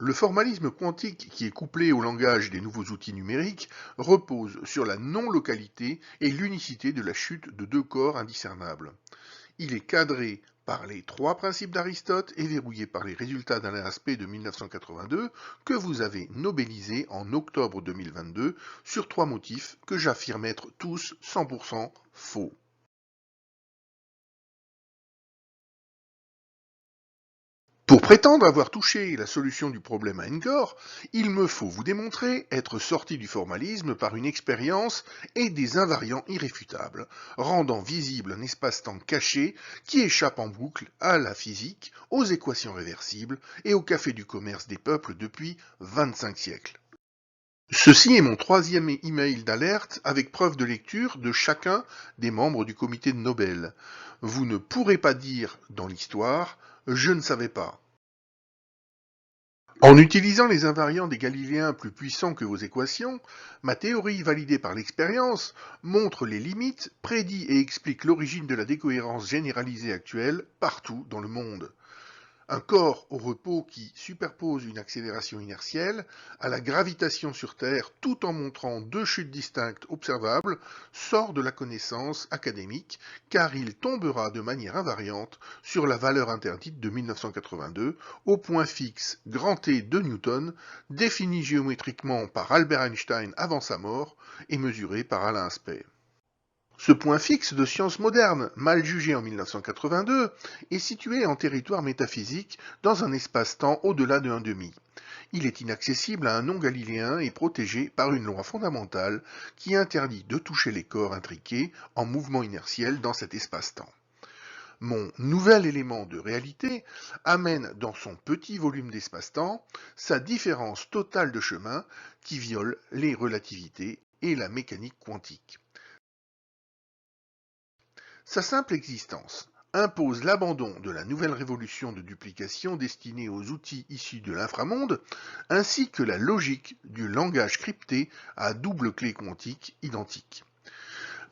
Le formalisme quantique qui est couplé au langage des nouveaux outils numériques repose sur la non-localité et l'unicité de la chute de deux corps indiscernables. Il est cadré par les trois principes d'Aristote et verrouillé par les résultats d'Alain Aspect de 1982 que vous avez nobélisés en octobre 2022 sur trois motifs que j'affirme être tous 100% faux. Pour prétendre avoir touché la solution du problème à Ngor, il me faut vous démontrer être sorti du formalisme par une expérience et des invariants irréfutables, rendant visible un espace-temps caché qui échappe en boucle à la physique, aux équations réversibles et au café du commerce des peuples depuis 25 siècles. Ceci est mon troisième email d'alerte avec preuve de lecture de chacun des membres du comité de Nobel. Vous ne pourrez pas dire dans l'histoire « je ne savais pas ». En utilisant les invariants des Galiléens plus puissants que vos équations, ma théorie validée par l'expérience montre les limites, prédit et explique l'origine de la décohérence généralisée actuelle partout dans le monde. Un corps au repos qui superpose une accélération inertielle à la gravitation sur Terre tout en montrant deux chutes distinctes observables sort de la connaissance académique car il tombera de manière invariante sur la valeur interdite de 1982 au point fixe grand T de Newton défini géométriquement par Albert Einstein avant sa mort et mesuré par Alain Aspect. Ce point fixe de science moderne, mal jugé en 1982, est situé en territoire métaphysique dans un espace-temps au-delà de 1,5. Il est inaccessible à un non-galiléen et protégé par une loi fondamentale qui interdit de toucher les corps intriqués en mouvement inertiel dans cet espace-temps. Mon nouvel élément de réalité amène dans son petit volume d'espace-temps sa différence totale de chemin qui viole les relativités et la mécanique quantique. Sa simple existence impose l'abandon de la nouvelle révolution de duplication destinée aux outils issus de l'inframonde, ainsi que la logique du langage crypté à double clé quantique identique.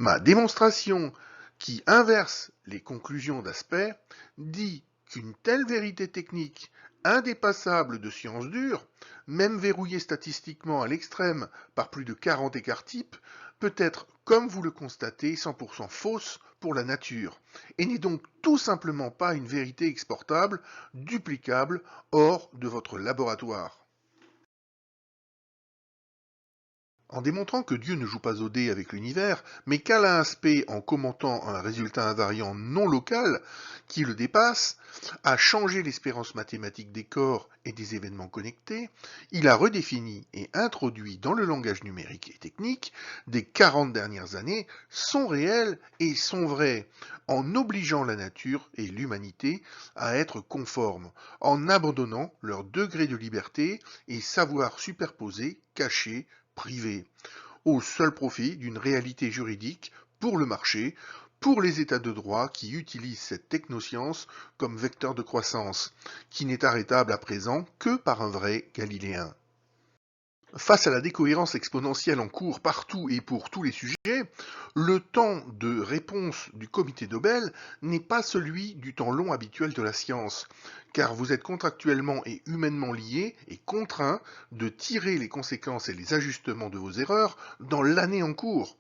Ma démonstration, qui inverse les conclusions d'Aspect, dit qu'une telle vérité technique indépassable de science dure, même verrouillée statistiquement à l'extrême par plus de 40 écarts types, peut être, comme vous le constatez, 100% fausse pour la nature, et n'est donc tout simplement pas une vérité exportable, duplicable, hors de votre laboratoire. En démontrant que Dieu ne joue pas au dé avec l'univers, mais qu'Alain Aspect, en commentant un résultat invariant non local qui le dépasse, a changé l'espérance mathématique des corps et des événements connectés, il a redéfini et introduit dans le langage numérique et technique des 40 dernières années sont réels et sont vrais, en obligeant la nature et l'humanité à être conformes, en abandonnant leur degré de liberté et savoir superposé, caché, privé, au seul profit d'une réalité juridique pour le marché, pour les États de droit qui utilisent cette technoscience comme vecteur de croissance, qui n'est arrêtable à présent que par un vrai Galiléen. Face à la décohérence exponentielle en cours partout et pour tous les sujets, le temps de réponse du comité Nobel n'est pas celui du temps long habituel de la science, car vous êtes contractuellement et humainement liés et contraints de tirer les conséquences et les ajustements de vos erreurs dans l'année en cours.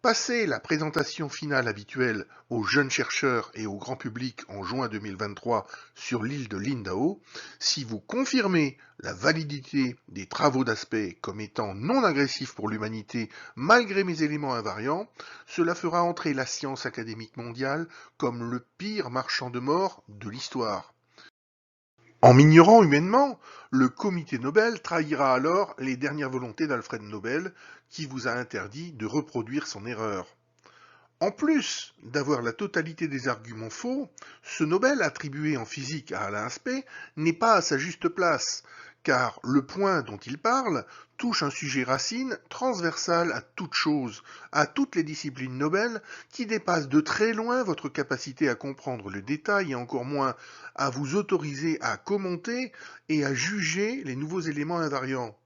Passé la présentation finale habituelle aux jeunes chercheurs et au grand public en juin 2023 sur l'île de Lindau, si vous confirmez la validité des travaux d'Aspect comme étant non agressifs pour l'humanité malgré mes éléments invariants, cela fera entrer la science académique mondiale comme le pire marchand de mort de l'histoire. En m'ignorant humainement, le comité Nobel trahira alors les dernières volontés d'Alfred Nobel, qui vous a interdit de reproduire son erreur. En plus d'avoir la totalité des arguments faux, ce Nobel attribué en physique à Alain Aspect n'est pas à sa juste place, car le point dont il parle touche un sujet racine transversal à toute chose, à toutes les disciplines Nobel, qui dépasse de très loin votre capacité à comprendre le détail et encore moins à vous autoriser à commenter et à juger les nouveaux éléments invariants.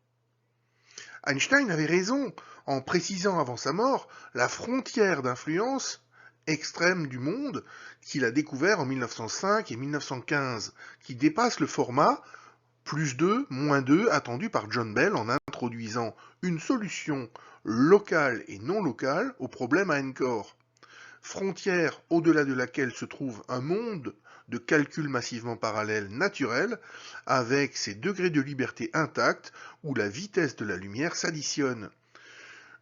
Einstein avait raison en précisant avant sa mort la frontière d'influence extrême du monde qu'il a découvert en 1905 et 1915, qui dépasse le format plus 2, moins 2 attendu par John Bell en introduisant une solution locale et non locale au problème à n-corps. Frontière au-delà de laquelle se trouve un monde de calculs massivement parallèles naturels avec ses degrés de liberté intacts où la vitesse de la lumière s'additionne.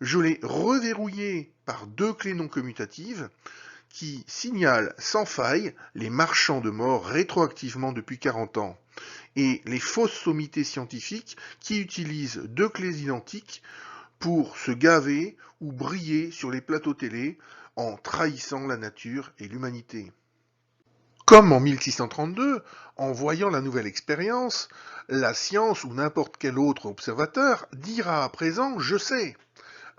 Je l'ai reverrouillé par deux clés non commutatives qui signalent sans faille les marchands de mort rétroactivement depuis 40 ans et les fausses sommités scientifiques qui utilisent deux clés identiques pour se gaver ou briller sur les plateaux télé en trahissant la nature et l'humanité. Comme en 1632, en voyant la nouvelle expérience, la science ou n'importe quel autre observateur dira à présent « je sais »,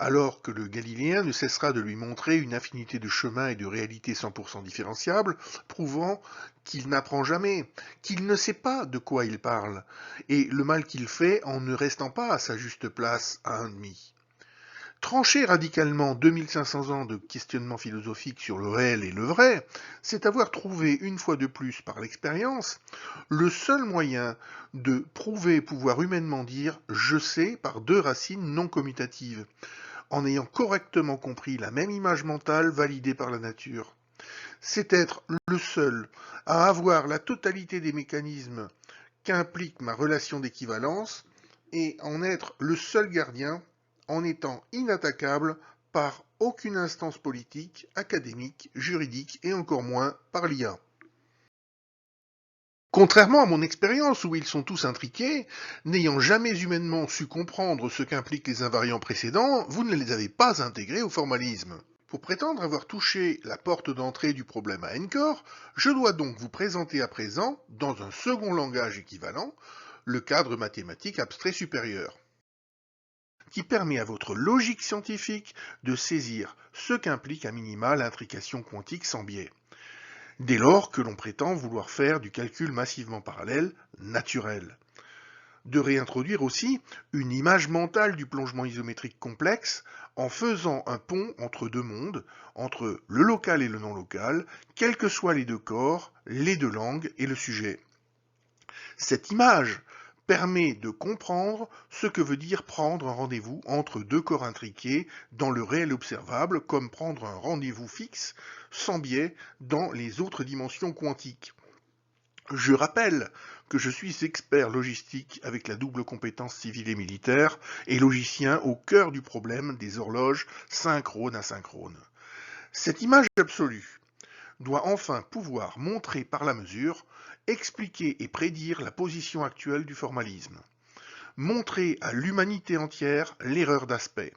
alors que le Galiléen ne cessera de lui montrer une infinité de chemins et de réalités 100% différenciables, prouvant qu'il n'apprend jamais, qu'il ne sait pas de quoi il parle, et le mal qu'il fait en ne restant pas à sa juste place à un demi. Trancher radicalement 2500 ans de questionnement philosophique sur le réel et le vrai, c'est avoir trouvé une fois de plus par l'expérience le seul moyen de prouver pouvoir humainement dire « je sais » par deux racines non commutatives, en ayant correctement compris la même image mentale validée par la nature. C'est être le seul à avoir la totalité des mécanismes qu'implique ma relation d'équivalence et en être le seul gardien en étant inattaquable par aucune instance politique, académique, juridique et encore moins par l'IA. Contrairement à mon expérience où ils sont tous intriqués, n'ayant jamais humainement su comprendre ce qu'impliquent les invariants précédents, vous ne les avez pas intégrés au formalisme. Pour prétendre avoir touché la porte d'entrée du problème à n-corps, je dois donc vous présenter à présent, dans un second langage équivalent, le cadre mathématique abstrait supérieur, qui permet à votre logique scientifique de saisir ce qu'implique à minima l'intrication quantique sans biais, dès lors que l'on prétend vouloir faire du calcul massivement parallèle naturel. De réintroduire aussi une image mentale du plongement isométrique complexe en faisant un pont entre deux mondes, entre le local et le non local, quels que soient les deux corps, les deux langues et le sujet. Cette image permet de comprendre ce que veut dire prendre un rendez-vous entre deux corps intriqués dans le réel observable, comme prendre un rendez-vous fixe, sans biais, dans les autres dimensions quantiques. Je rappelle que je suis expert logistique avec la double compétence civile et militaire et logicien au cœur du problème des horloges synchrone-asynchrone. Cette image absolue doit enfin pouvoir montrer par la mesure, expliquer et prédire la position actuelle du formalisme, montrer à l'humanité entière l'erreur d'aspect,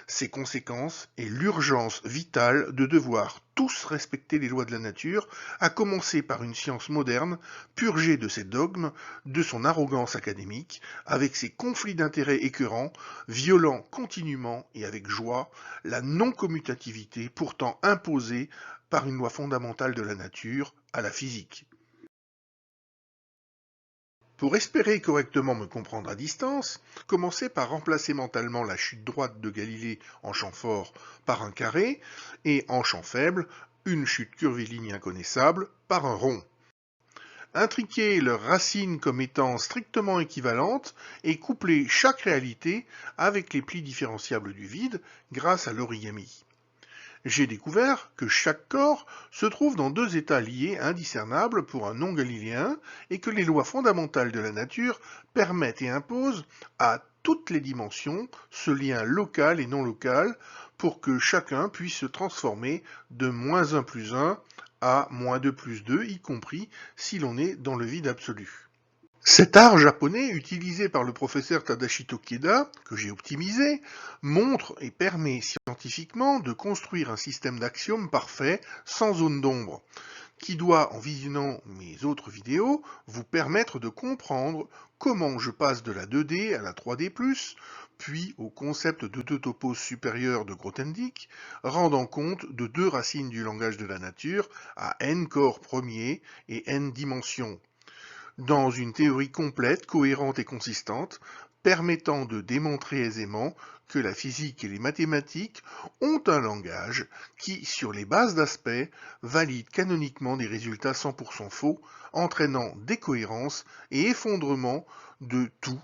ses conséquences et l'urgence vitale de devoir tous respecter les lois de la nature, à commencer par une science moderne, purgée de ses dogmes, de son arrogance académique, avec ses conflits d'intérêts écœurants, violant continuellement et avec joie la non-commutativité pourtant imposée par une loi fondamentale de la nature à la physique. Pour espérer correctement me comprendre à distance, commencez par remplacer mentalement la chute droite de Galilée en champ fort par un carré et en champ faible, une chute curviligne inconnaissable par un rond. Intriquez leurs racines comme étant strictement équivalentes et couplez chaque réalité avec les plis différenciables du vide grâce à l'origami. J'ai découvert que chaque corps se trouve dans deux états liés indiscernables pour un non-galiléen et que les lois fondamentales de la nature permettent et imposent à toutes les dimensions ce lien local et non local pour que chacun puisse se transformer de -1 plus 1 à -2 plus 2, y compris si l'on est dans le vide absolu. Cet art japonais, utilisé par le professeur Tadashi Tokeda, que j'ai optimisé, montre et permet scientifiquement de construire un système d'axiomes parfait, sans zone d'ombre, qui doit, en visionnant mes autres vidéos, vous permettre de comprendre comment je passe de la 2D à la 3D+, puis au concept de deux topos supérieurs de Grothendieck, rendant compte de deux racines du langage de la nature à n corps premiers et n dimensions. dans une théorie complète, cohérente et consistante, permettant de démontrer aisément que la physique et les mathématiques ont un langage qui, sur les bases d'aspect, valide canoniquement des résultats 100% faux, entraînant décohérence et effondrement de tout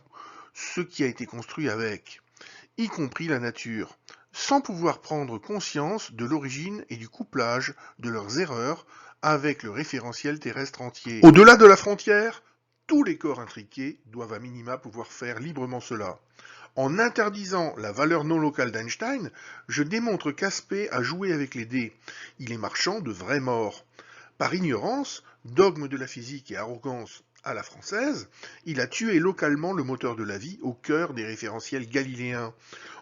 ce qui a été construit avec, y compris la nature, sans pouvoir prendre conscience de l'origine et du couplage de leurs erreurs avec le référentiel terrestre entier. Au-delà de la frontière, tous les corps intriqués doivent à minima pouvoir faire librement cela. En interdisant la valeur non locale d'Einstein, je démontre qu'Aspect a joué avec les dés. Il est marchand de vrais morts. Par ignorance, dogme de la physique et arrogance à la française, il a tué localement le moteur de la vie au cœur des référentiels galiléens,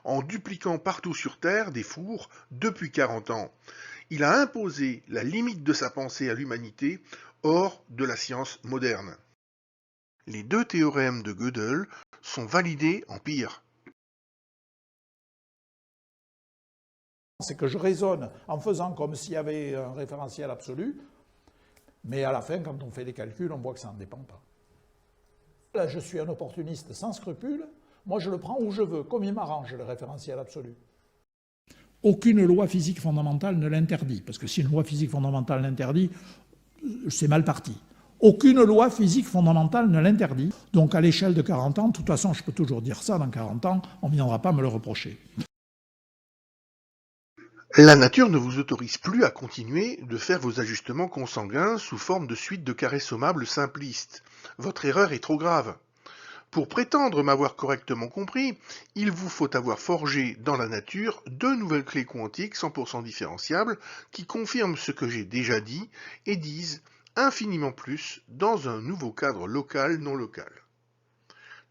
en dupliquant partout sur Terre des fours depuis 40 ans. Il a imposé la limite de sa pensée à l'humanité hors de la science moderne. Les deux théorèmes de Gödel sont validés en pire. C'est que je raisonne en faisant comme s'il y avait un référentiel absolu, mais à la fin, quand on fait des calculs, on voit que ça n'en dépend pas. Là, je suis un opportuniste sans scrupule, moi je le prends où je veux, comme il m'arrange le référentiel absolu. Aucune loi physique fondamentale ne l'interdit, parce que si une loi physique fondamentale l'interdit, c'est mal parti. Aucune loi physique fondamentale ne l'interdit. Donc à l'échelle de 40 ans, de toute façon je peux toujours dire ça, dans 40 ans, on ne viendra pas me le reprocher. La nature ne vous autorise plus à continuer de faire vos ajustements consanguins sous forme de suite de carrés sommables simplistes. Votre erreur est trop grave. Pour prétendre m'avoir correctement compris, il vous faut avoir forgé dans la nature deux nouvelles clés quantiques 100% différenciables qui confirment ce que j'ai déjà dit et disent infiniment plus dans un nouveau cadre local non local.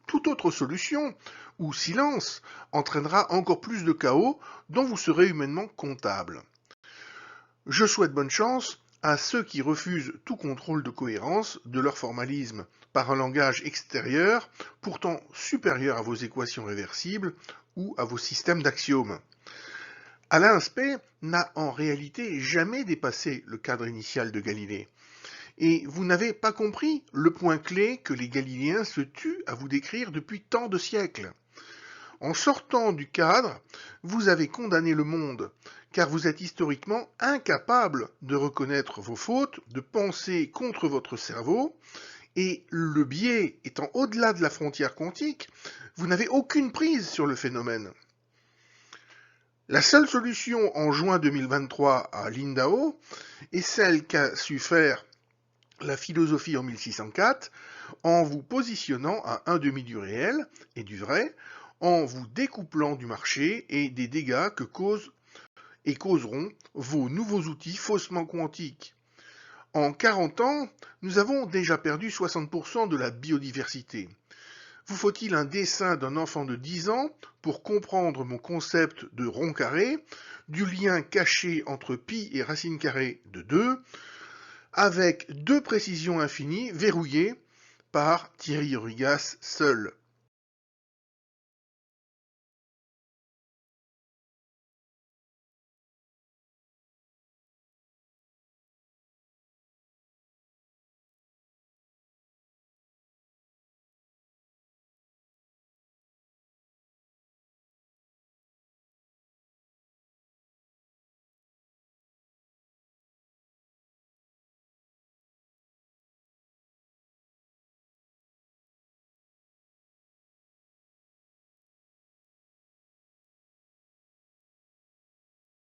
Toute autre solution, ou silence, entraînera encore plus de chaos dont vous serez humainement comptable. Je souhaite bonne chance à ceux qui refusent tout contrôle de cohérence de leur formalisme par un langage extérieur pourtant supérieur à vos équations réversibles ou à vos systèmes d'axiomes. Alain Aspect n'a en réalité jamais dépassé le cadre initial de Galilée. Et vous n'avez pas compris le point clé que les Galiléens se tuent à vous décrire depuis tant de siècles. En sortant du cadre, vous avez condamné le monde, car vous êtes historiquement incapable de reconnaître vos fautes, de penser contre votre cerveau, et le biais étant au-delà de la frontière quantique, vous n'avez aucune prise sur le phénomène. La seule solution en juin 2023 à Lindau est celle qu'a su faire la philosophie en 1604 en vous positionnant à un demi du réel et du vrai, en vous découplant du marché et des dégâts que causent et causeront vos nouveaux outils faussement quantiques. En 40 ans, nous avons déjà perdu 60% de la biodiversité. Vous faut-il un dessin d'un enfant de 10 ans pour comprendre mon concept de rond carré, du lien caché entre pi et racine carrée de 2, avec deux précisions infinies verrouillées par Thierry Aurigas seul.